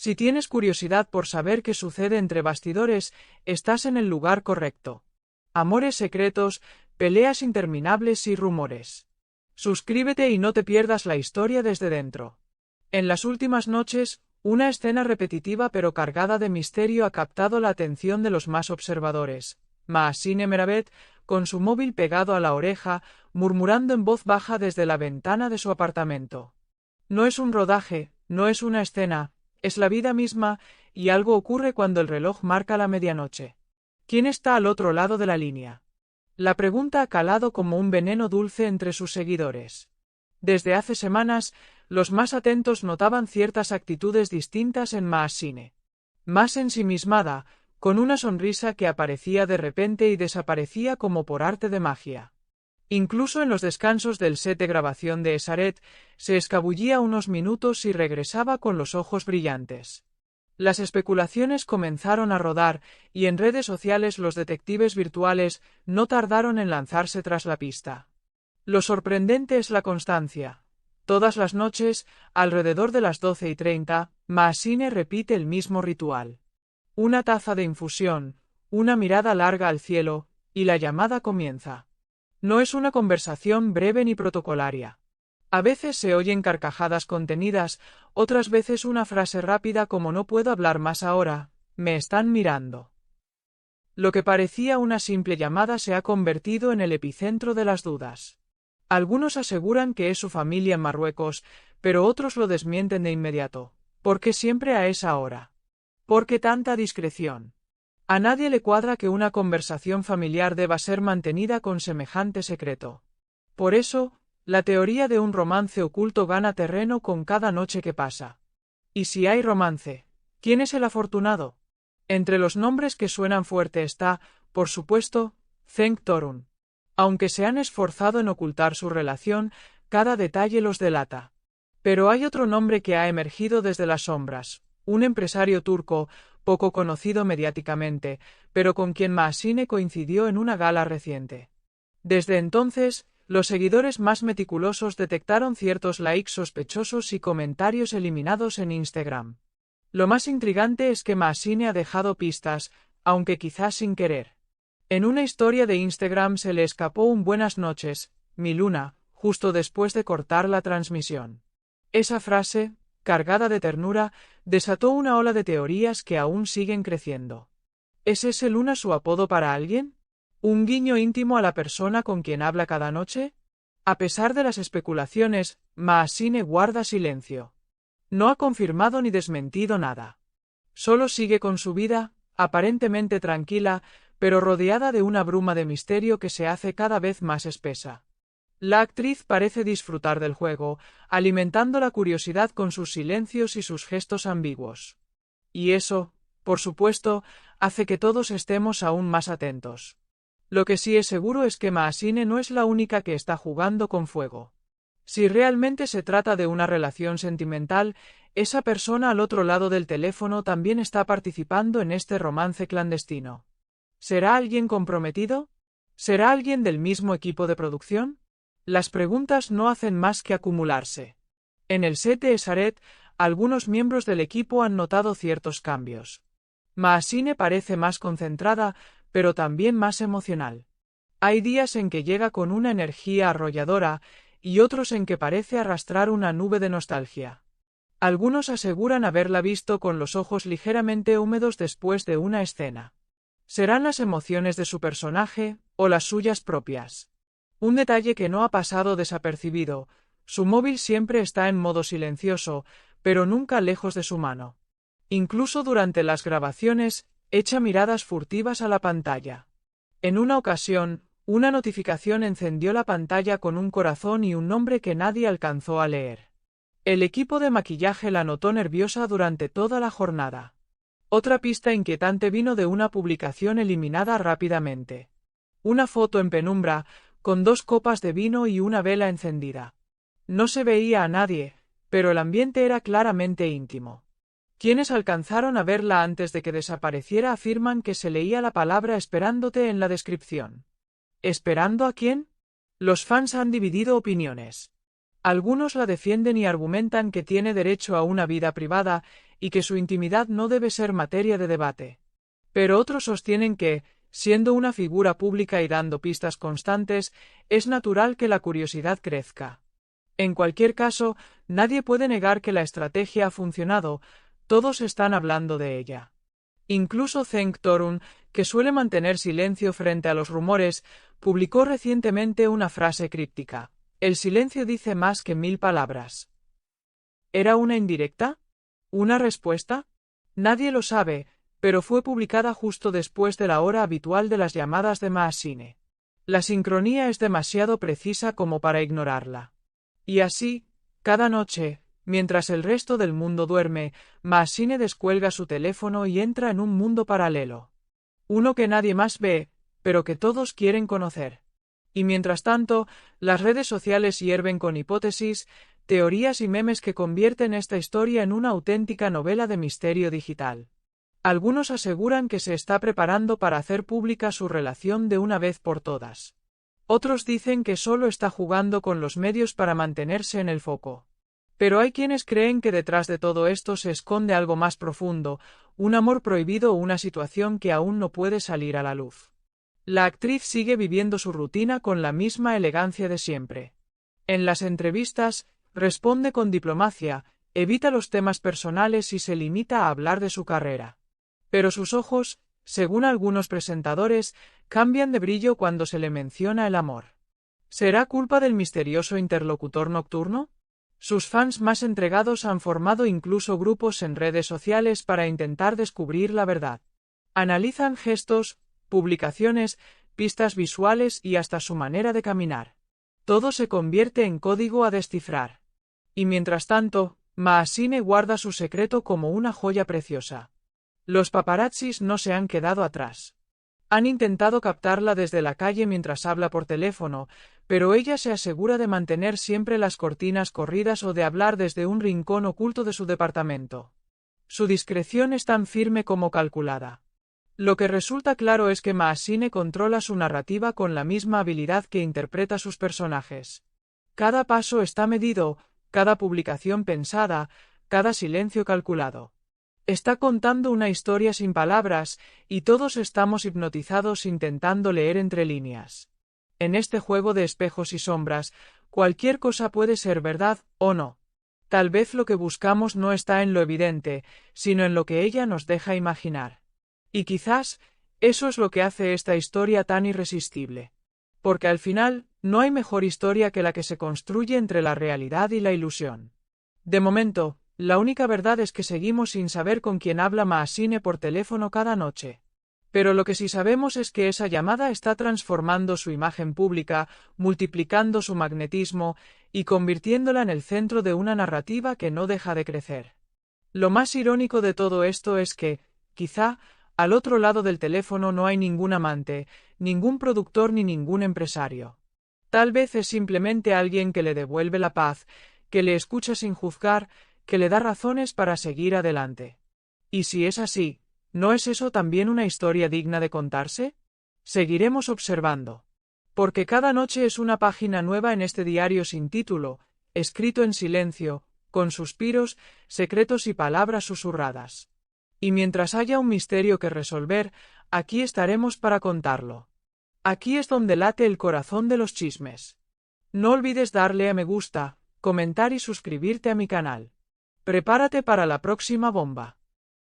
Si tienes curiosidad por saber qué sucede entre bastidores, estás en el lugar correcto. Amores secretos, peleas interminables y rumores. Suscríbete y no te pierdas la historia desde dentro. En las últimas noches, una escena repetitiva pero cargada de misterio ha captado la atención de los más observadores. Mahsine Meravet, con su móvil pegado a la oreja, murmurando en voz baja desde la ventana de su apartamento. No es un rodaje, no es una escena, es la vida misma, y algo ocurre cuando el reloj marca la medianoche. ¿Quién está al otro lado de la línea? La pregunta ha calado como un veneno dulce entre sus seguidores. Desde hace semanas, los más atentos notaban ciertas actitudes distintas en Mahsine. Más ensimismada, con una sonrisa que aparecía de repente y desaparecía como por arte de magia. Incluso en los descansos del set de grabación de Esaret, se escabullía unos minutos y regresaba con los ojos brillantes. Las especulaciones comenzaron a rodar, y en redes sociales los detectives virtuales no tardaron en lanzarse tras la pista. Lo sorprendente es la constancia. Todas las noches, alrededor de las 12:30, Mahsine repite el mismo ritual. Una taza de infusión, una mirada larga al cielo, y la llamada comienza. No es una conversación breve ni protocolaria. A veces se oyen carcajadas contenidas, otras veces una frase rápida como no puedo hablar más ahora, me están mirando. Lo que parecía una simple llamada se ha convertido en el epicentro de las dudas. Algunos aseguran que es su familia en Marruecos, pero otros lo desmienten de inmediato. ¿Por qué siempre a esa hora? ¿Por qué tanta discreción? A nadie le cuadra que una conversación familiar deba ser mantenida con semejante secreto. Por eso, la teoría de un romance oculto gana terreno con cada noche que pasa. Y si hay romance, ¿quién es el afortunado? Entre los nombres que suenan fuerte está, por supuesto, Cenk Torun. Aunque se han esforzado en ocultar su relación, cada detalle los delata. Pero hay otro nombre que ha emergido desde las sombras, un empresario turco, poco conocido mediáticamente, pero con quien Mahsine coincidió en una gala reciente. Desde entonces, los seguidores más meticulosos detectaron ciertos likes sospechosos y comentarios eliminados en Instagram. Lo más intrigante es que Mahsine ha dejado pistas, aunque quizás sin querer. En una historia de Instagram se le escapó un buenas noches, mi luna, justo después de cortar la transmisión. Esa frase, cargada de ternura, desató una ola de teorías que aún siguen creciendo. ¿Es ese Luna su apodo para alguien? ¿Un guiño íntimo a la persona con quien habla cada noche? A pesar de las especulaciones, Mahsine guarda silencio. No ha confirmado ni desmentido nada. Solo sigue con su vida, aparentemente tranquila, pero rodeada de una bruma de misterio que se hace cada vez más espesa. La actriz parece disfrutar del juego, alimentando la curiosidad con sus silencios y sus gestos ambiguos. Y eso, por supuesto, hace que todos estemos aún más atentos. Lo que sí es seguro es que Mahsine no es la única que está jugando con fuego. Si realmente se trata de una relación sentimental, esa persona al otro lado del teléfono también está participando en este romance clandestino. ¿Será alguien comprometido? ¿Será alguien del mismo equipo de producción? Las preguntas no hacen más que acumularse. En el set de Esaret, algunos miembros del equipo han notado ciertos cambios. Mahsine parece más concentrada, pero también más emocional. Hay días en que llega con una energía arrolladora y otros en que parece arrastrar una nube de nostalgia. Algunos aseguran haberla visto con los ojos ligeramente húmedos después de una escena. ¿Serán las emociones de su personaje o las suyas propias? Un detalle que no ha pasado desapercibido, su móvil siempre está en modo silencioso, pero nunca lejos de su mano. Incluso durante las grabaciones, echa miradas furtivas a la pantalla. En una ocasión, una notificación encendió la pantalla con un corazón y un nombre que nadie alcanzó a leer. El equipo de maquillaje la notó nerviosa durante toda la jornada. Otra pista inquietante vino de una publicación eliminada rápidamente. Una foto en penumbra, con 2 copas de vino y una vela encendida. No se veía a nadie, pero el ambiente era claramente íntimo. Quienes alcanzaron a verla antes de que desapareciera afirman que se leía la palabra esperándote en la descripción. ¿Esperando a quién? Los fans han dividido opiniones. Algunos la defienden y argumentan que tiene derecho a una vida privada, y que su intimidad no debe ser materia de debate. Pero otros sostienen que, siendo una figura pública y dando pistas constantes, es natural que la curiosidad crezca. En cualquier caso, nadie puede negar que la estrategia ha funcionado, todos están hablando de ella. Incluso Cenk Torun, que suele mantener silencio frente a los rumores, publicó recientemente una frase críptica: "El silencio dice más que 1000 palabras". ¿Era una indirecta? ¿Una respuesta? Nadie lo sabe, pero fue publicada justo después de la hora habitual de las llamadas de Maasine. La sincronía es demasiado precisa como para ignorarla. Y así, cada noche, mientras el resto del mundo duerme, Maasine descuelga su teléfono y entra en un mundo paralelo. Uno que nadie más ve, pero que todos quieren conocer. Y mientras tanto, las redes sociales hierven con hipótesis, teorías y memes que convierten esta historia en una auténtica novela de misterio digital. Algunos aseguran que se está preparando para hacer pública su relación de una vez por todas. Otros dicen que solo está jugando con los medios para mantenerse en el foco. Pero hay quienes creen que detrás de todo esto se esconde algo más profundo, un amor prohibido o una situación que aún no puede salir a la luz. La actriz sigue viviendo su rutina con la misma elegancia de siempre. En las entrevistas, responde con diplomacia, evita los temas personales y se limita a hablar de su carrera. Pero sus ojos, según algunos presentadores, cambian de brillo cuando se le menciona el amor. ¿Será culpa del misterioso interlocutor nocturno? Sus fans más entregados han formado incluso grupos en redes sociales para intentar descubrir la verdad. Analizan gestos, publicaciones, pistas visuales y hasta su manera de caminar. Todo se convierte en código a descifrar. Y mientras tanto, Maasine guarda su secreto como una joya preciosa. Los paparazzis no se han quedado atrás. Han intentado captarla desde la calle mientras habla por teléfono, pero ella se asegura de mantener siempre las cortinas corridas o de hablar desde un rincón oculto de su departamento. Su discreción es tan firme como calculada. Lo que resulta claro es que Maasine controla su narrativa con la misma habilidad que interpreta sus personajes. Cada paso está medido, cada publicación pensada, cada silencio calculado. Está contando una historia sin palabras, y todos estamos hipnotizados intentando leer entre líneas. En este juego de espejos y sombras, cualquier cosa puede ser verdad o no. Tal vez lo que buscamos no está en lo evidente, sino en lo que ella nos deja imaginar. Y quizás, eso es lo que hace esta historia tan irresistible. Porque al final, no hay mejor historia que la que se construye entre la realidad y la ilusión. De momento, la única verdad es que seguimos sin saber con quién habla Maasine por teléfono cada noche. Pero lo que sí sabemos es que esa llamada está transformando su imagen pública, multiplicando su magnetismo y convirtiéndola en el centro de una narrativa que no deja de crecer. Lo más irónico de todo esto es que, quizá, al otro lado del teléfono no hay ningún amante, ningún productor ni ningún empresario. Tal vez es simplemente alguien que le devuelve la paz, que le escucha sin juzgar, que le da razones para seguir adelante. Y si es así, ¿no es eso también una historia digna de contarse? Seguiremos observando. Porque cada noche es una página nueva en este diario sin título, escrito en silencio, con suspiros, secretos y palabras susurradas. Y mientras haya un misterio que resolver, aquí estaremos para contarlo. Aquí es donde late el corazón de los chismes. No olvides darle a me gusta, comentar y suscribirte a mi canal. Prepárate para la próxima bomba.